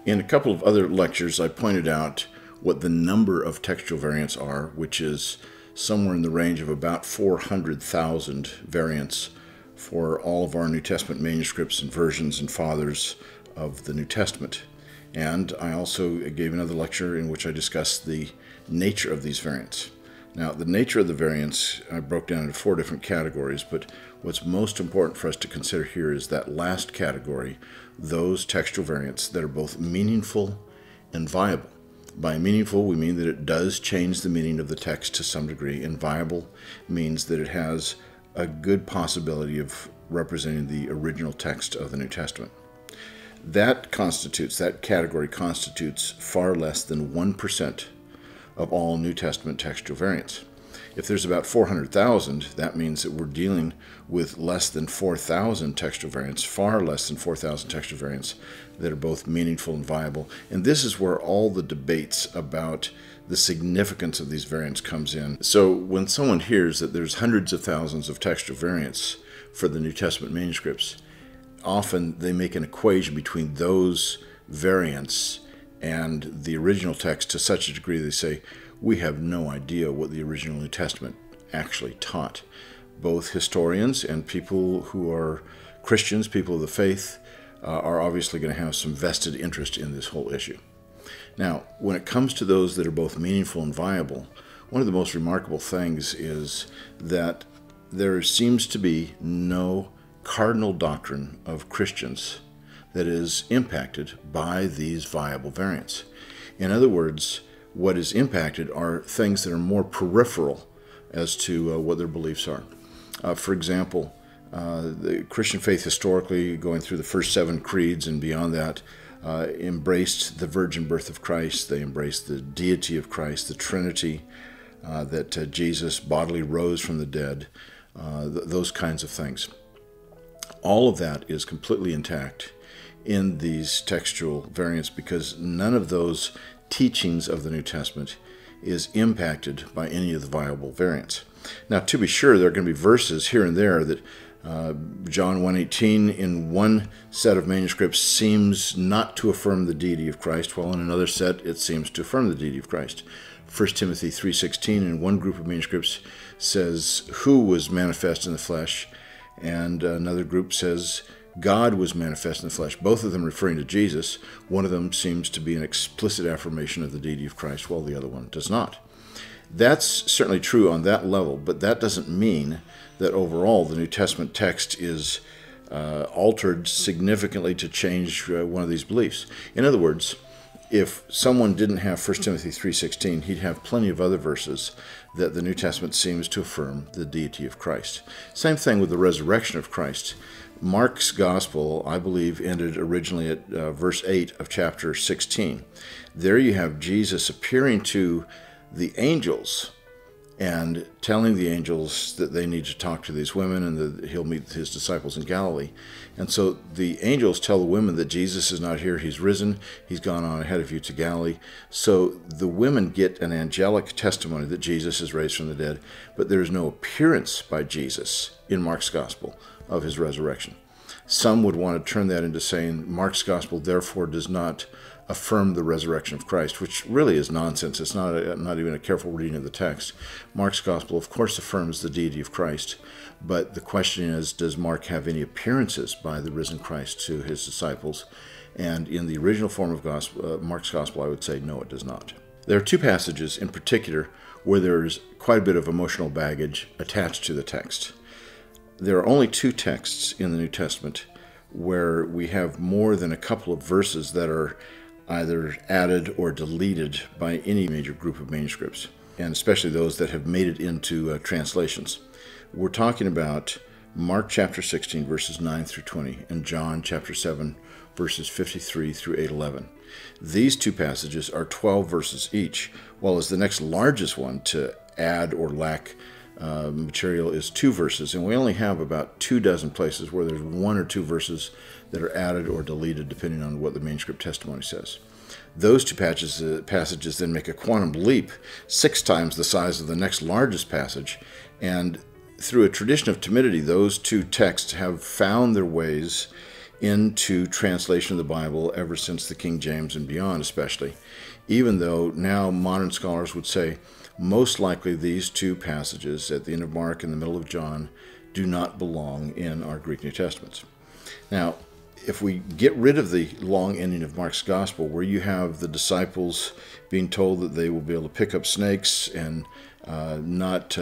In a couple of other lectures, I pointed out what the number of textual variants are, which is somewhere in the range of about 400,000 variants for all of our New Testament manuscripts and versions and fathers of the New Testament. And I also gave another lecture in which I discussed the nature of these variants. Now, the nature of the variants I broke down into 4 different categories, but what's most important for us to consider here is that last category, those textual variants that are both meaningful and viable. By meaningful, we mean that it does change the meaning of the text to some degree, and viable means that it has a good possibility of representing the original text of the New Testament. That category constitutes far less than 1% of all New Testament textual variants. If there's about 400,000, that means that we're dealing with less than 4,000 textual variants, far less than 4,000 textual variants that are both meaningful and viable. And this is where all the debates about the significance of these variants comes in. So when someone hears that there's hundreds of thousands of textual variants for the New Testament manuscripts, often they make an equation between those variants and the original text to such a degree they say, we have no idea what the original New Testament actually taught. Both historians and people who are Christians, people of the faith, are obviously going to have some vested interest in this whole issue. Now, when it comes to those that are both meaningful and viable, one of the most remarkable things is that there seems to be no cardinal doctrine of Christians that is impacted by these viable variants. In other words, what is impacted are things that are more peripheral as to what their beliefs are. For example, the Christian faith historically, going through the first 7 creeds and beyond that, embraced the virgin birth of Christ. They embraced the deity of Christ, the Trinity, that Jesus bodily rose from the dead, those kinds of things. All of that is completely intact in these textual variants because none of those teachings of the New Testament is impacted by any of the viable variants. Now, to be sure, there are going to be verses here and there that John 1:18 in one set of manuscripts seems not to affirm the deity of Christ, while in another set it seems to affirm the deity of Christ. 1 Timothy 3:16 in one group of manuscripts says who was manifest in the flesh, and another group says God was manifest in the flesh, both of them referring to Jesus. One of them seems to be an explicit affirmation of the deity of Christ, while the other one does not. That's certainly true on that level, but that doesn't mean that overall the New Testament text is altered significantly to change one of these beliefs. In other words, if someone didn't have 1 Timothy 3:16, he'd have plenty of other verses that the New Testament seems to affirm the deity of Christ. Same thing with the resurrection of Christ. Mark's gospel, I believe, ended originally at verse 8 of chapter 16. There you have Jesus appearing to the angels and telling the angels that they need to talk to these women and that he'll meet his disciples in Galilee. And so the angels tell the women that Jesus is not here, he's risen, he's gone on ahead of you to Galilee. So the women get an angelic testimony that Jesus is raised from the dead, but there is no appearance by Jesus in Mark's gospel of his resurrection. Some would want to turn that into saying Mark's gospel therefore does not affirm the resurrection of Christ, which really is nonsense. It's not even a careful reading of the text. Mark's gospel, of course, affirms the deity of Christ, but the question is, does Mark have any appearances by the risen Christ to his disciples? And in the original form of Mark's gospel, I would say no, it does not. There are 2 passages in particular where there's quite a bit of emotional baggage attached to the text. There are only 2 texts in the New Testament where we have more than a couple of verses that are either added or deleted by any major group of manuscripts, and especially those that have made it into translations. We're talking about Mark chapter 16, verses 9 through 20, and John chapter 7, verses 53 through 8:11. These 2 passages are 12 verses each, while as the next largest one to add or lack material is 2 verses, and we only have about 24 places where there's 1 or 2 verses that are added or deleted depending on what the manuscript testimony says. Those 2 passages then make a quantum leap 6 times the size of the next largest passage, and through a tradition of timidity, those 2 texts have found their ways into translation of the Bible ever since the King James and beyond especially, even though now modern scholars would say most likely these two passages at the end of Mark and the middle of John do not belong in our Greek New Testaments. Now, if we get rid of the long ending of Mark's Gospel, where you have the disciples being told that they will be able to pick up snakes and not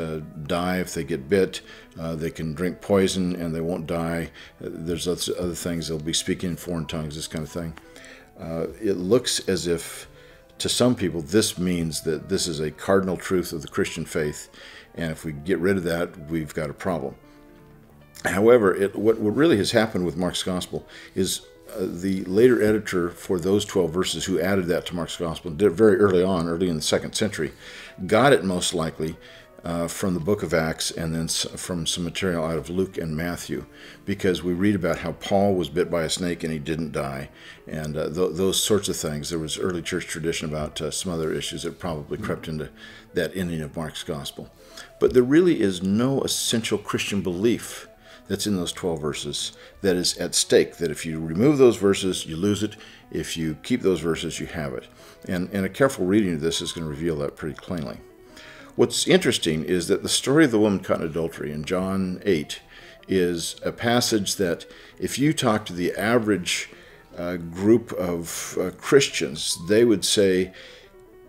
die if they get bit, they can drink poison and they won't die, there's other things, they'll be speaking in foreign tongues, this kind of thing. It looks as if, to some people, this means that this is a cardinal truth of the Christian faith, and if we get rid of that, we've got a problem. However, what really has happened with Mark's Gospel is the later editor for those 12 verses who added that to Mark's Gospel, did it very early on, early in the 2nd century, got it most likely from the book of Acts and then from some material out of Luke and Matthew, because we read about how Paul was bit by a snake and he didn't die, and those sorts of things. There was early church tradition about some other issues that probably crept into that ending of Mark's Gospel. But there really is no essential Christian belief that's in those 12 verses that is at stake, that if you remove those verses, you lose it. If you keep those verses, you have it. And a careful reading of this is going to reveal that pretty plainly. What's interesting is that the story of the woman caught in adultery in John 8 is a passage that if you talk to the average group of Christians, they would say,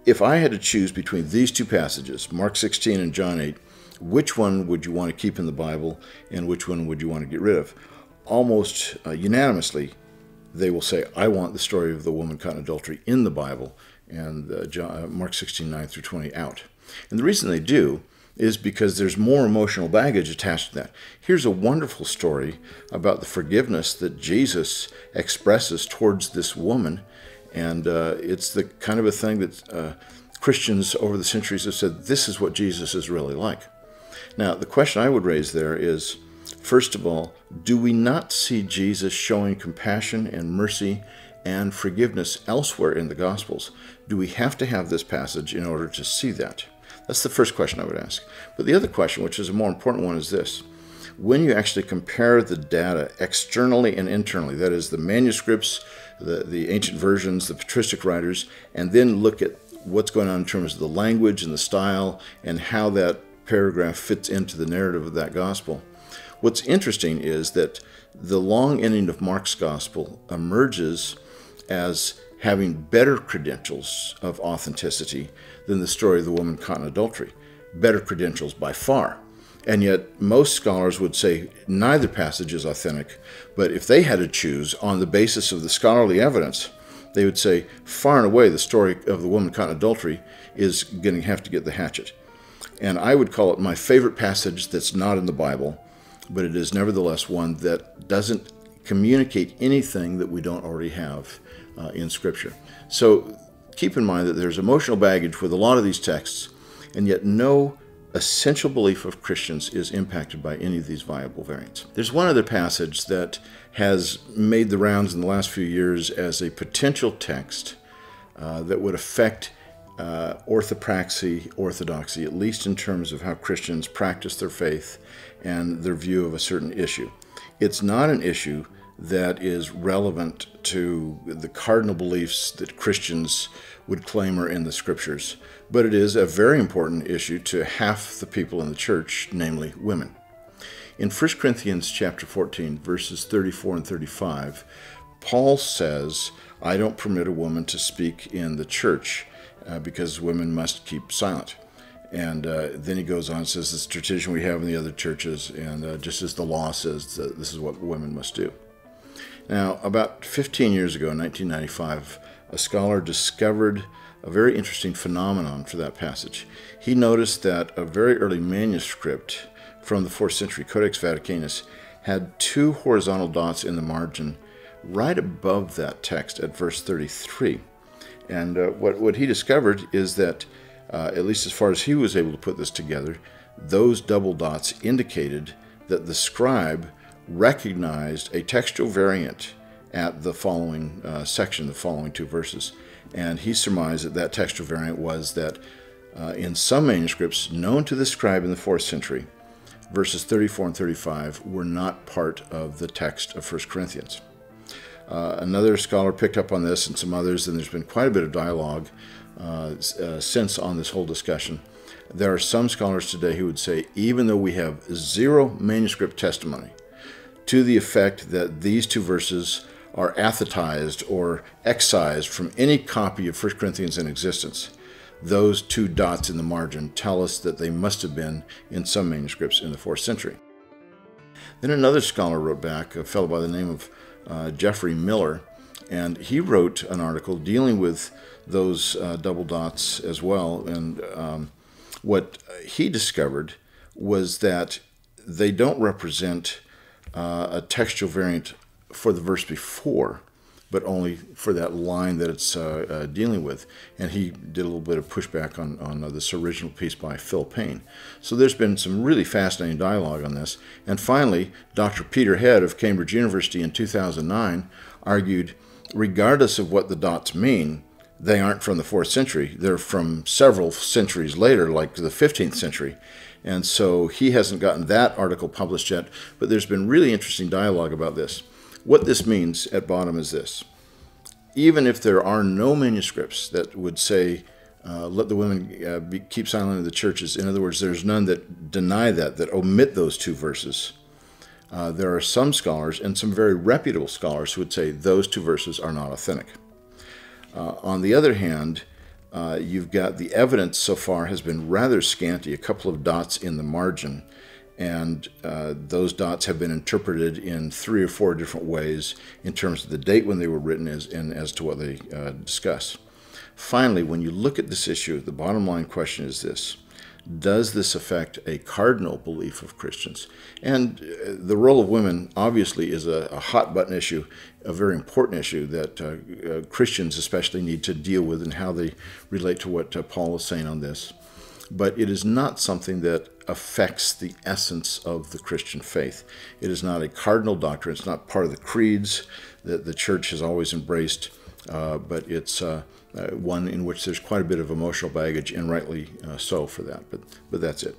if I had to choose between these two passages, Mark 16 and John 8, which one would you want to keep in the Bible and which one would you want to get rid of? Almost unanimously, they will say, I want the story of the woman caught in adultery in the Bible and Mark 16, 9 through 20 out. And the reason they do is because there's more emotional baggage attached to that. Here's a wonderful story about the forgiveness that Jesus expresses towards this woman, and it's the kind of a thing that Christians over the centuries have said, this is what Jesus is really like. Now, the question I would raise there is, first of all, do we not see Jesus showing compassion and mercy and forgiveness elsewhere in the Gospels? Do we have to have this passage in order to see that? That's the first question I would ask. But the other question, which is a more important one, is this. When you actually compare the data externally and internally, that is the manuscripts, the ancient versions, the patristic writers, and then look at what's going on in terms of the language and the style and how that paragraph fits into the narrative of that gospel, what's interesting is that the long ending of Mark's Gospel emerges as having better credentials of authenticity than the story of the woman caught in adultery. Better credentials by far. And yet most scholars would say neither passage is authentic, but if they had to choose on the basis of the scholarly evidence, they would say far and away the story of the woman caught in adultery is going to have to get the hatchet. And I would call it my favorite passage that's not in the Bible, but it is nevertheless one that doesn't communicate anything that we don't already have in Scripture. So keep in mind that there's emotional baggage with a lot of these texts, and yet no essential belief of Christians is impacted by any of these viable variants. There's one other passage that has made the rounds in the last few years as a potential text that would affect orthopraxy, orthodoxy, at least in terms of how Christians practice their faith and their view of a certain issue. It's not an issue that is relevant to the cardinal beliefs that Christians would claim are in the Scriptures, but it is a very important issue to half the people in the church, namely women. In 1 Corinthians chapter 14, verses 34 and 35, Paul says, I don't permit a woman to speak in the church because women must keep silent. And then he goes on and says, this tradition we have in the other churches, and just as the law says, this is what women must do. Now, about 15 years ago, in 1995, a scholar discovered a very interesting phenomenon for that passage. He noticed that a very early manuscript from the 4th century, Codex Vaticanus, had 2 horizontal dots in the margin right above that text at verse 33. And what he discovered is that, at least as far as he was able to put this together, those double dots indicated that the scribe recognized a textual variant at the following section, the following 2 verses. And he surmised that that textual variant was that in some manuscripts known to the scribe in the 4th century, verses 34 and 35 were not part of the text of 1 Corinthians. Another scholar picked up on this, and some others, and there's been quite a bit of dialogue since on this whole discussion. There are some scholars today who would say, even though we have zero manuscript testimony to the effect that these two verses are athetized or excised from any copy of 1 Corinthians in existence, those two dots in the margin tell us that they must have been in some manuscripts in the 4th century. Then another scholar wrote back, a fellow by the name of Jeffrey Miller, and he wrote an article dealing with those double dots as well. And what he discovered was that they don't represent a textual variant for the verse before, but only for that line that it's dealing with. And he did a little bit of pushback on this original piece by Phil Payne. So there's been some really fascinating dialogue on this. And finally, Dr. Peter Head of Cambridge University in 2009 argued, regardless of what the dots mean, they aren't from the 4th century. They're from several centuries later, like the 15th century. And so he hasn't gotten that article published yet, but there's been really interesting dialogue about this. What this means at bottom is this. Even if there are no manuscripts that would say, let the women keep silent in the churches, in other words, there's none that deny that omit those two verses, there are some scholars, and some very reputable scholars, who would say those two verses are not authentic. On the other hand, you've got the evidence so far has been rather scanty, a couple of dots in the margin, and those dots have been interpreted in 3 or 4 different ways in terms of the date when they were written and as to what they discuss. Finally, when you look at this issue, the bottom line question is this: does this affect a cardinal belief of Christians? And the role of women obviously is a hot button issue, a very important issue that Christians especially need to deal with and how they relate to what Paul is saying on this. But it is not something that affects the essence of the Christian faith. It is not a cardinal doctrine. It's not part of the creeds that the church has always embraced, but it's one in which there's quite a bit of emotional baggage, and rightly so for that. But that's it.